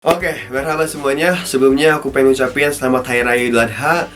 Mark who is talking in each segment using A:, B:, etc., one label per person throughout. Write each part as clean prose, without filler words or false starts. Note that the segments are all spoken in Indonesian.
A: Oke, merhaba semuanya. Sebelumnya aku pengen ucapin selamat Hari Raya Idul Adha.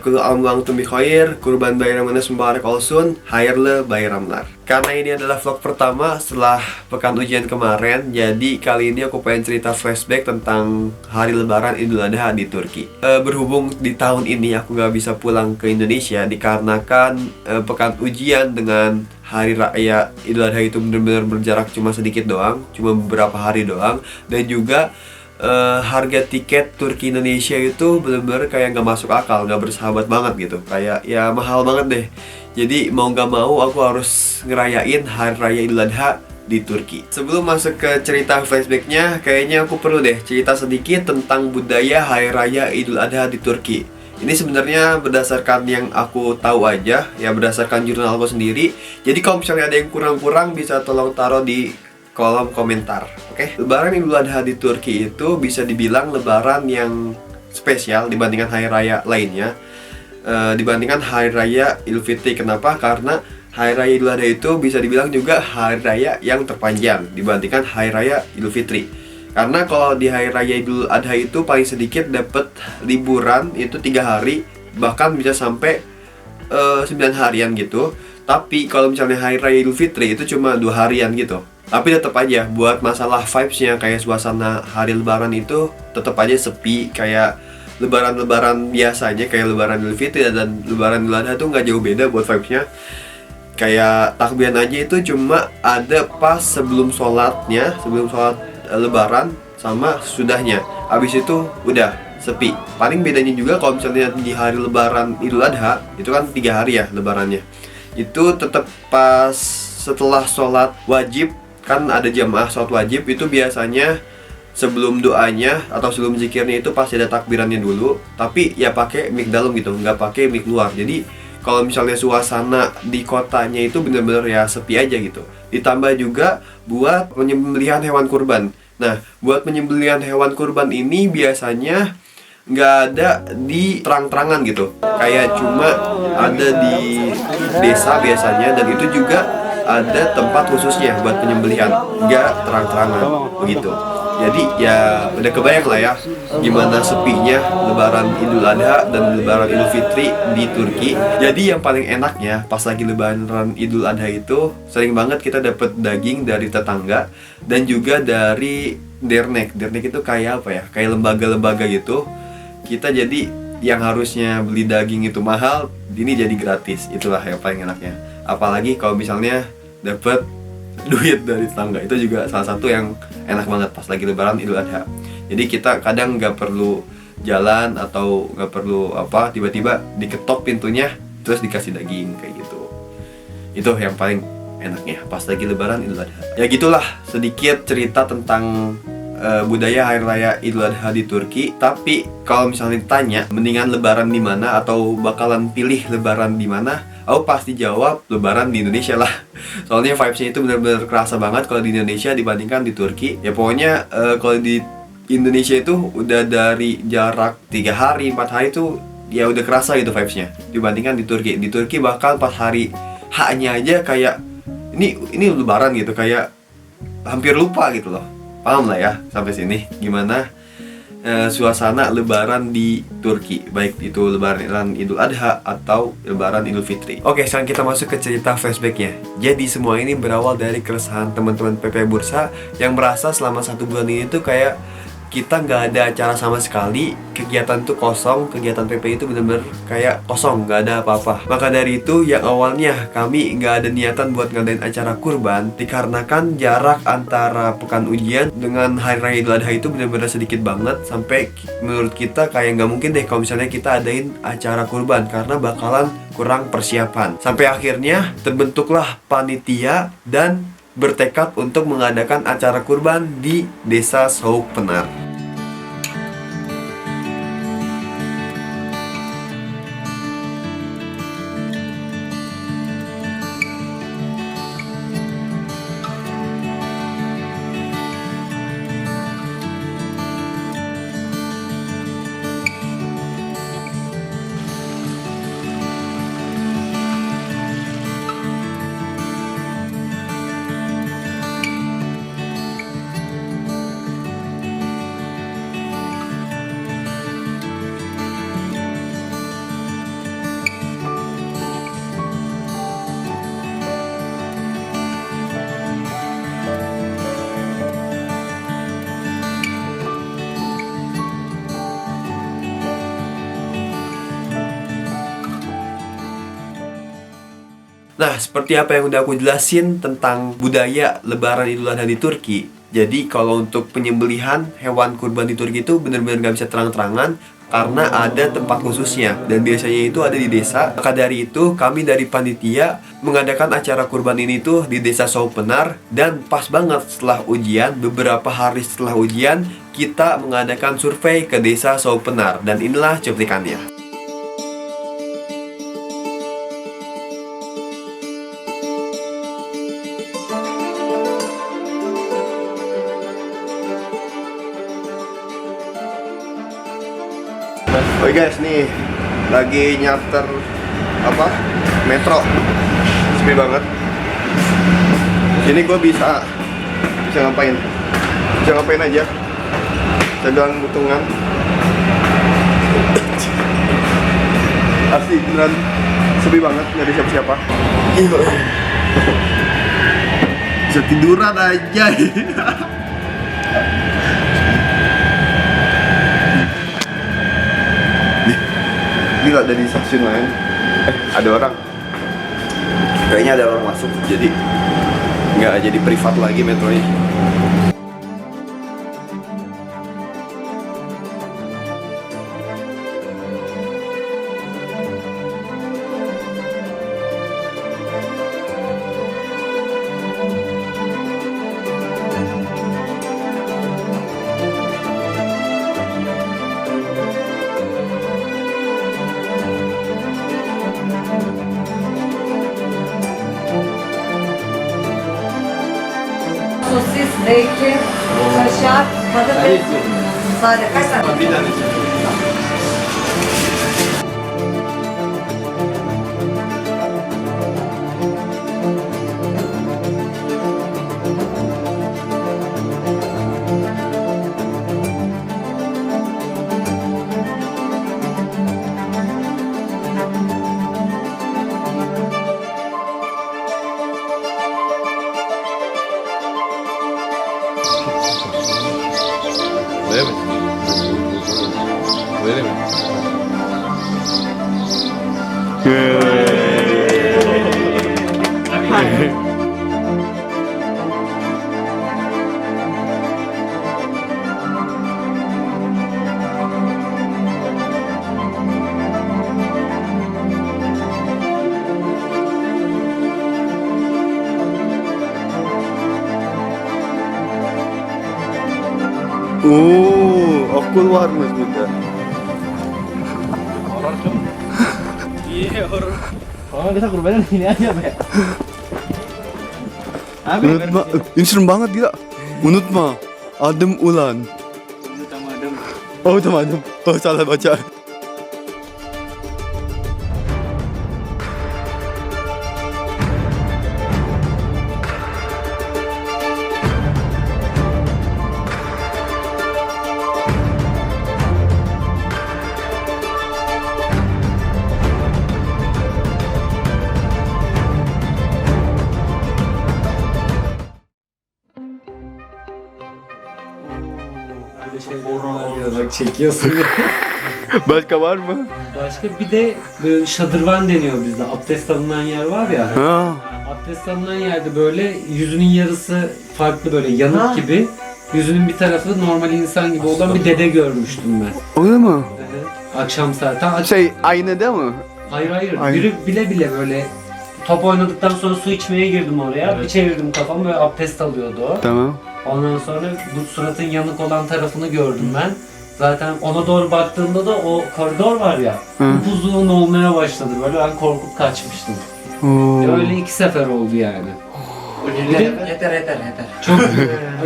A: Kullu am wa antum bi khair, kurban bayramunas mubarak olsun, hayrle bayramlar. Karena ini adalah vlog pertama setelah pekan ujian kemarin, jadi kali ini aku pengen cerita flashback tentang hari Lebaran Idul Adha di Turki. Berhubung di tahun ini aku gak bisa pulang ke Indonesia dikarenakan pekan ujian dengan hari raya Idul Adha itu benar-benar berjarak cuma sedikit doang, cuma beberapa hari doang, dan juga harga tiket Turki Indonesia itu bener-bener kayak nggak masuk akal, nggak bersahabat banget gitu, kayak ya mahal banget deh. Jadi mau nggak mau aku harus ngerayain hari raya Idul Adha di Turki. Sebelum masuk ke cerita flashbacknya, kayaknya aku perlu deh cerita sedikit tentang budaya hari raya Idul Adha di Turki. Ini sebenarnya berdasarkan yang aku tahu aja, ya berdasarkan jurnal aku sendiri. Jadi kalau misalnya ada yang kurang-kurang bisa tolong taruh di kolom komentar. Oke, Lebaran Idul Adha di Turki itu bisa dibilang lebaran yang spesial dibandingkan hari raya lainnya, dibandingkan hari raya Idul Fitri. Kenapa? Karena hari raya Idul Adha itu bisa dibilang juga hari raya yang terpanjang dibandingkan hari raya Idul Fitri. Karena kalau di hari raya Idul Adha itu paling sedikit dapat liburan itu 3 hari, bahkan bisa sampai 9 harian gitu. Tapi kalau misalnya hari raya Idul Fitri itu cuma 2 harian gitu. Tapi tetap aja buat masalah vibes-nya, kayak suasana hari Lebaran itu tetap aja sepi. Kayak Lebaran-Lebaran biasanya, kayak Lebaran Idul Fitri dan Lebaran Idul Adha tuh nggak jauh beda buat vibes-nya. Kayak takbiran aja itu cuma ada pas sebelum sholatnya, sebelum sholat Lebaran sama sudahnya. Habis itu udah sepi. Paling bedanya juga kalau misalnya di hari Lebaran Idul Adha itu kan 3 hari ya Lebarannya. Itu tetap pas setelah sholat wajib, kan ada jamaah sholat wajib, itu biasanya sebelum doanya atau sebelum zikirnya itu pasti ada takbirannya dulu, tapi ya pakai mic dalam gitu, nggak pakai mic luar. Jadi kalau misalnya suasana di kotanya itu bener-bener ya sepi aja gitu. Ditambah juga buat penyembelihan hewan kurban. Nah, buat penyembelihan hewan kurban ini biasanya nggak ada di terang-terangan gitu, kayak cuma ada di desa biasanya, dan itu juga ada tempat khususnya buat penyembelihan, nggak terang-terangan begitu. Jadi ya udah kebayang lah ya gimana sepinya Lebaran Idul Adha dan Lebaran Idul Fitri di Turki. Jadi yang paling enaknya pas lagi Lebaran Idul Adha itu sering banget kita dapet daging dari tetangga dan juga dari dernek. Dernek itu kayak apa ya? Kayak lembaga-lembaga gitu. Kita jadi yang harusnya beli daging itu mahal, ini jadi gratis. Itulah yang paling enaknya. Apalagi kalau misalnya dapat duit dari tetangga, itu juga salah satu yang enak banget pas lagi Lebaran Idul Adha. Jadi kita kadang nggak perlu jalan atau nggak perlu apa, tiba-tiba diketok pintunya terus dikasih daging kayak gitu. Itu yang paling enaknya pas lagi Lebaran Idul Adha. Ya gitulah sedikit cerita tentang budaya hari raya Idul Adha di Turki. Tapi kalau misalnya ditanya mendingan Lebaran di mana atau bakalan pilih Lebaran di mana, aku pasti jawab Lebaran di Indonesia lah. Soalnya vibes-nya itu benar-benar kerasa banget kalau di Indonesia dibandingkan di Turki. Ya pokoknya kalau di Indonesia itu udah dari jarak 3 hari, 4 hari itu ya udah kerasa gitu vibes-nya dibandingkan di Turki. Di Turki bahkan pas hari H-nya aja kayak ini Lebaran gitu, kayak hampir lupa gitu loh. Paham lah ya sampai sini gimana suasana Lebaran di Turki, baik itu Lebaran Idul Adha atau Lebaran Idul Fitri. Oke, sekarang kita masuk ke cerita flashbacknya. Jadi semua ini berawal dari keresahan teman-teman PP Bursa yang merasa selama 1 bulan ini tuh kayak kita nggak ada acara sama sekali, kegiatan tuh kosong, kegiatan PP itu bener-bener kayak kosong, nggak ada apa-apa. Maka dari itu yang awalnya kami nggak ada niatan buat ngadain acara kurban, dikarenakan jarak antara pekan ujian dengan hari raya Idul Adha itu bener-bener sedikit banget, sampai menurut kita kayak nggak mungkin deh kalau misalnya kita adain acara kurban karena bakalan kurang persiapan. Sampai akhirnya terbentuklah panitia dan bertekad untuk mengadakan acara kurban di Desa Souk Penar. Nah, seperti apa yang udah aku jelasin tentang budaya Lebaran Idul Adha di Turki. Jadi kalau untuk penyembelihan hewan kurban di Turki itu benar-benar nggak bisa terang-terangan karena ada tempat khususnya dan biasanya itu ada di desa. Maka dari itu kami dari panitia mengadakan acara kurban ini tuh di desa Saupenar, dan pas banget setelah ujian, beberapa hari setelah ujian kita mengadakan survei ke desa Saupenar, dan inilah cuplikannya. Oke guys, nih lagi nyarter metro, sepi banget. Sini gue bisa ngapain? Bisa ngapain aja? Jalan butungan. Asli beneran sepi banget, nggak ada siapa-siapa. Bisa tiduran aja. Gila, dari stasiun lain ada orang, kayaknya ada orang masuk, jadi nggak jadi privat lagi metronya.
B: Sosis, zeytin, kaşar, patates, sade. Kaç tane?
A: Bir tanesi.
C: Öyle mi? Öyle mi?
A: Okul varmış burada.
C: Iya horor. Oh kita kurbannya ini aja Pak.
D: Unutma, ini serem banget gila. Unutma, adem ulan. Oh, adem. Oh, salah baca.
E: Bak çekiyorsun ya.
D: Başka var mı?
E: Başka bir de böyle şadırvan deniyor bizde. Abdest alınan yer var ya.
D: Ha.
E: Abdest alınan yerde böyle yüzünün yarısı farklı böyle yanık gibi. Yüzünün bir tarafı normal insan gibi olan bir dede görmüştüm ben.
D: Öyle mi?
E: Akşam saati.
D: Şey, aynada mı?
E: Hayır hayır.
D: Aynı.
E: Yürü bile bile böyle top oynadıktan sonra su içmeye girdim oraya. Bir çevirdim kafamı, böyle abdest alıyordu o.
D: Tamam.
E: Ondan sonra bu suratın yanık olan tarafını gördüm ben. Zaten ona doğru baktığımda da o koridor var ya, upuzun olmaya başladı. Böyle ben korkup kaçmıştım.
D: Oo.
E: Öyle 2 sefer oldu yani.
B: Yeter.
E: Çok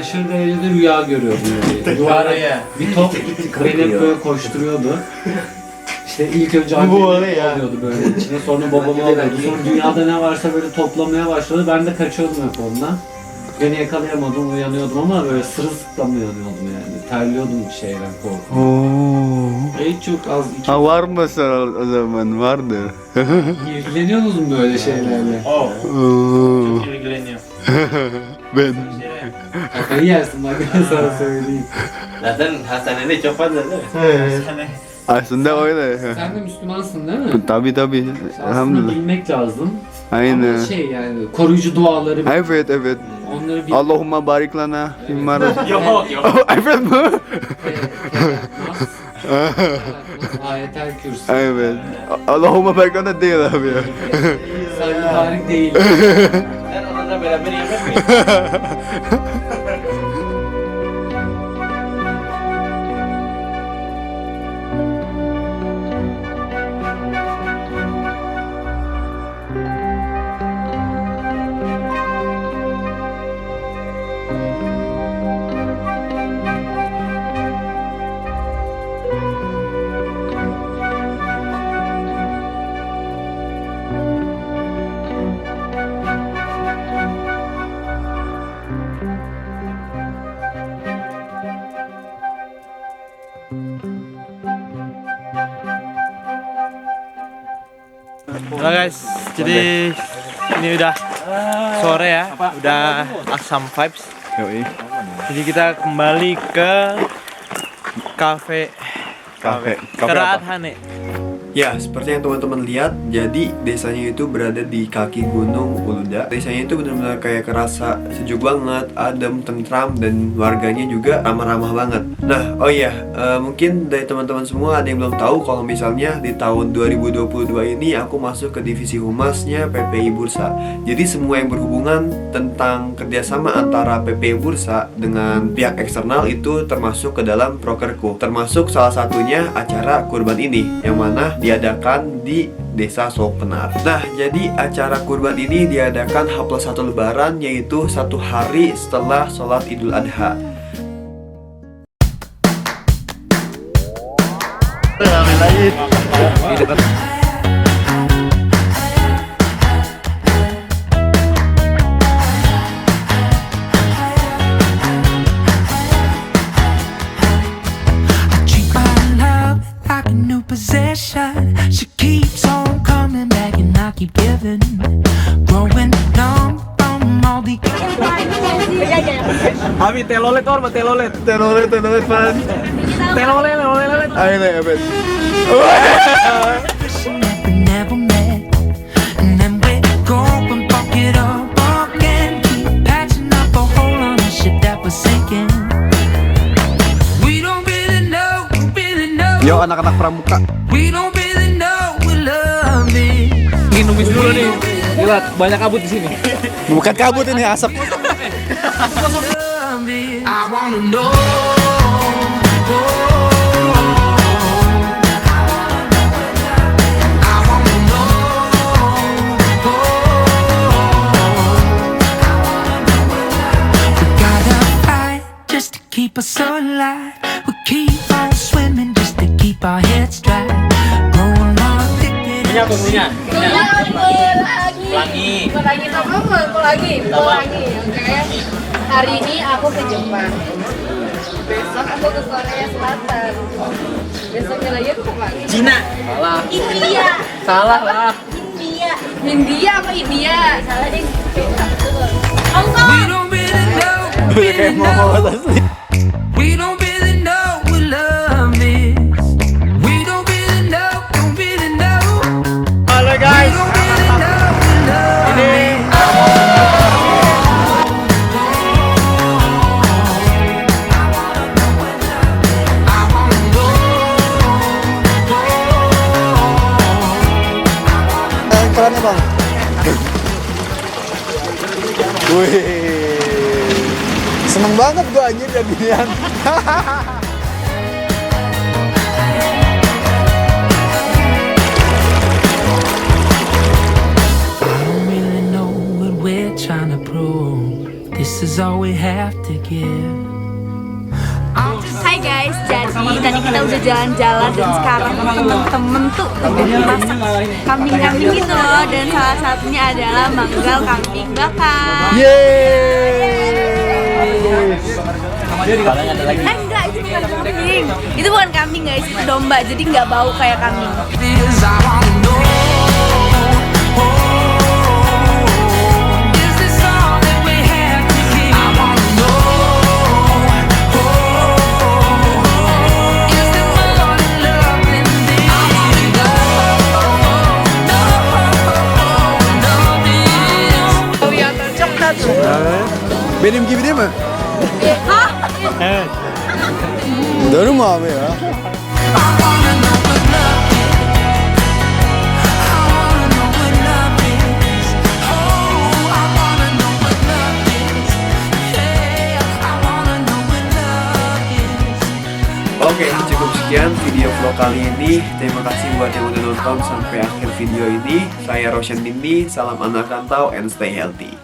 E: aşırı derecede rüya görüyordum. Yani. Duvara bir top beni hep böyle koşturuyordu. İşte ilk önce annemi alıyordu böyle içine, sonra babamı alıyordu. Sonra dünyada ne varsa böyle toplamaya başladı. Ben de kaçıyordum hep ondan. Beni yakalayamadım, uyanıyordum ama böyle sırılsıklam uyanıyordum yani. Terliyordum bir şeyden korkup.
D: Oo.
E: Hiç çok az.
D: Ha, var mı o zaman? Vardır.
E: İlgileniyor musun böyle şeylerle?
D: Oo.
C: ilgileniyor.
D: Ben.
E: Kafayı yersin bak, ben sana söyleyeyim.
C: Zaten hastanede çok fazla değil mi?
D: Aslında öyle.
E: Sen de Müslümansın değil mi?
D: Tabii.
E: Aslında
D: Elhamdülillah.
E: bilmek lazım.
D: Aynen.
E: Şey yani koruyucu duaları
D: Evet evet.
E: onları bir
D: Allahumma barik lana mimma
C: Yok yok.
D: Evet mi?
E: Ayetel Kürsü.
D: Evet. Allahumma barik lana değil abi ya.
E: Sanki tarih değil.
C: Sen onunla beraber yemek mi?
F: Halo guys, jadi ini udah sore ya, udah Asam Vibes.
D: Yoi.
F: Jadi kita kembali ke kafe
D: Kafe
F: Keraat
D: apa?
F: Hane.
A: Ya, seperti yang teman-teman lihat, jadi desanya itu berada di kaki gunung Uluda. Desanya itu benar-benar kayak kerasa sejuk banget, adem, tentram, dan warganya juga ramah-ramah banget. Nah, oh iya, mungkin dari teman-teman semua ada yang belum tahu kalau misalnya di tahun 2022 ini aku masuk ke divisi humasnya PPI Bursa. Jadi semua yang berhubungan tentang kerjasama antara PPI Bursa dengan pihak eksternal itu termasuk ke dalam prokerku. Termasuk salah satunya acara kurban ini, yang mana diadakan di Desa Sopenar. Nah, jadi acara kurban ini diadakan H+1 Lebaran, yaitu 1 hari setelah sholat Idul Adha.
G: Treat my love like a new possession. She keeps on coming back and I keep giving. Growing numb from all the
F: Abi telolet or telolet.
D: Telolet pan.
F: Telolet.
D: Ayun na, evet.
G: wishing that we never met. And then we go and fuck it up again. Keep patching up a hole on the ship that was sinking. We don't really know.
D: Yo, anak-anak pramuka.
G: We don't really know we love it.
F: Minumis dulu nih. Gila, banyak kabut di sini.
D: Bukan kabut ini, asap.
G: Love it. I wanna know. I wanna know. We gotta fight just to keep us alive. We keep on swimming just to keep our heads dry. Growing more addicted.
B: Pelangi sama pelangi. Oke. Hari ini aku ke Jepang. Besok aku ke Korea Selatan. Besoknya lagi aku ke mana?
F: Cina.
B: India.
F: Salah lah.
B: India apa India? Salah deh.
G: We don't really know. We don't really know what love is. We don't really know. Don't really know.
F: Halo guys.
G: We don't really know what love is. I wanna know.
D: Kerannya bang. Wih, seneng banget gua anjir dan ginian.
G: I don't really know what we're trying to prove. This is all we have to give.
B: Hai guys, jadi tadi kita udah jalan-jalan dan sekarang temen-temen tuh udah masak kambing-kambing gitu loh. Dan salah satunya adalah manggal kambing bakar. Enggak, itu bukan kambing. Itu bukan kambing guys, itu domba. Jadi nggak bau kayak kambing.
G: Is I wanna know. Is this all that we have to give? I wanna know. Is there more to love than this? I wanna know.
D: Benim gibi değil mi?
F: Evet.
D: Doğru mu abi ya?
G: I wanna know what love is. I wanna know what love is. Oh, I wanna know what love is. Hey, I wanna know what love is.
A: Oke, cukup sekian video vlog kali ini. Terima kasih buat yang udah nonton sampai akhir video ini. Saya Roshan Dindi, salam anak rantau and stay healthy.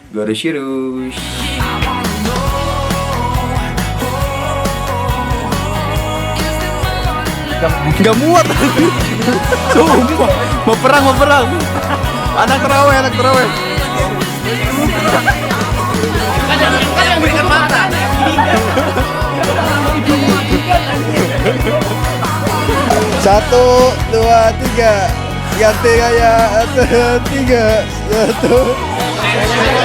A: Goroshirush.
D: Gak muat. Sumpah. Mau perang. Anak terawih. Satu, dua, tiga. Ganti gaya. 1, 2, 3. 1.